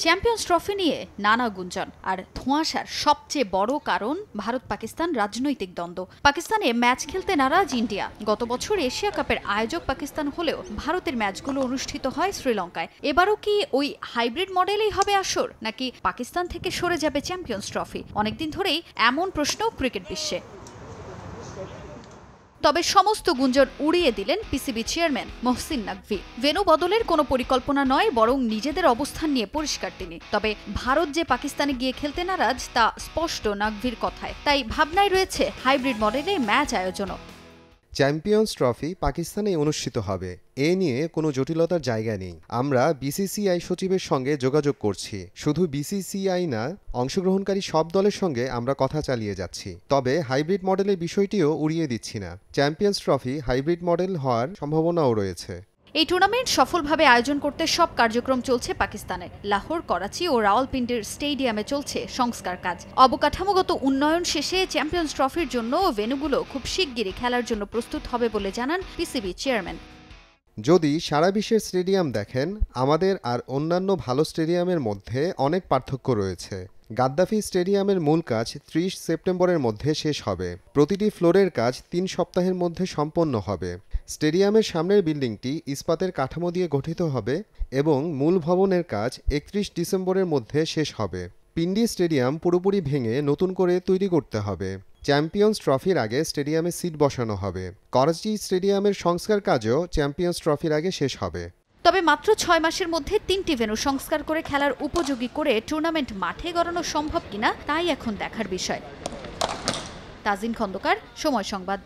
Champions trophy নিয়ে নানা গুঞ্জন আর ধোঁয়াশার সবচেয়ে বড় কারণ ভারত পাকিস্তান রাজনৈতিক দ্বন্দ্ব। পাকিস্তানে ম্যাচ খেলতে নারাজ ইন্ডিয়া। গত বছর এশিয়া কাপের আয়োজক পাকিস্তান হলেও ভারতের ম্যাচগুলো অনুষ্ঠিত হয় শ্রীলঙ্কায়। এবারও কি ওই হাইব্রিড মডেলেই হবে আসর, নাকি পাকিস্তান থেকে সরে যাবে চ্যাম্পিয়ন্স ট্রফি? অনেকদিন ধরেই এমন প্রশ্ন ক্রিকেট বিশ্বে। তবে সমস্ত গুঞ্জন উড়িয়ে দিলেন PCB chairman Mohsin Naqvi. Venue বদলের কোনো পরিকল্পনা নয়, বরং নিজেদের অবস্থান নিয়ে পরিষ্কার তিনি। তবে ভারত যে পাকিস্তানে গিয়ে খেলতে নারাজ তা স্পষ্ট নাকভির কথায়। তাই ভাবনায় রয়েছে হাইব্রিড মডেলে ম্যাচ আয়োজনও। চ্যাম্পিয়ন্স ট্রফি পাকিস্তানে অনুষ্ঠিত হবে, এ নিয়ে কোনো জটিলতার জায়গা নেই। আমরা বিসিসিআই সচিবের সঙ্গে যোগাযোগ করছি। শুধু বিসিসিআই না, অংশগ্রহণকারী সব দলের সঙ্গে আমরা কথা চালিয়ে যাচ্ছি। তবে হাইব্রিড মডেলের বিষয়টিও উড়িয়ে দিচ্ছি না। চ্যাম্পিয়ন্স ট্রফি হাইব্রিড মডেল হওয়ার সম্ভাবনাও রয়েছে। এই টুর্নামেন্ট সফলভাবে আয়োজন করতে সব কার্যক্রম চলছে পাকিস্তানে। লাহোর, করাচি ও রাওয়ালপিন্ডির স্টেডিয়ামে চলছে সংস্কার কাজ। অবকাঠামোগত উন্নয়ন শেষে চ্যাম্পিয়ন্স ট্রফির জন্য ভেন্যুগুলো খুব শিগগিরই খেলার জন্য প্রস্তুত হবে বলে জানান পিসিবি চেয়ারম্যান। যদি সারা বিশ্বের স্টেডিয়াম দেখেন, আমাদের আর অন্যান্য ভালো স্টেডিয়ামের মধ্যে অনেক পার্থক্য রয়েছে। গাদ্দাফি স্টেডিয়ামের মূল কাজ 30 সেপ্টেম্বরের মধ্যে শেষ হবে। প্রতিটি ফ্লোরের কাজ 3 সপ্তাহের মধ্যে সম্পন্ন হবে। স্টেডিয়ামের সামনের বিল্ডিংটি ইস্পাতের কাঠামো দিয়ে গঠিত হবে এবং মূল ভবনের কাজ 31 ডিসেম্বরের মধ্যে শেষ হবে। পিন্ডি স্টেডিয়াম পুরোপুরি ভেঙে নতুন করে তৈরি করতে হবে। চ্যাম্পিয়ন্স ট্রফির আগে স্টেডিয়ামে সিট বসানো হবে। করাচি স্টেডিয়ামের সংস্কার কাজও চ্যাম্পিয়ন্স ট্রফির আগে শেষ হবে। তবে মাত্র 6 মাসের মধ্যে 3টি ভেন্যু সংস্কার করে খেলার উপযোগী করে টুর্নামেন্ট মাঠে গড়ানো সম্ভব কিনা তাই এখন দেখার বিষয়। তাজিন খন্দকার, সময় সংবাদ।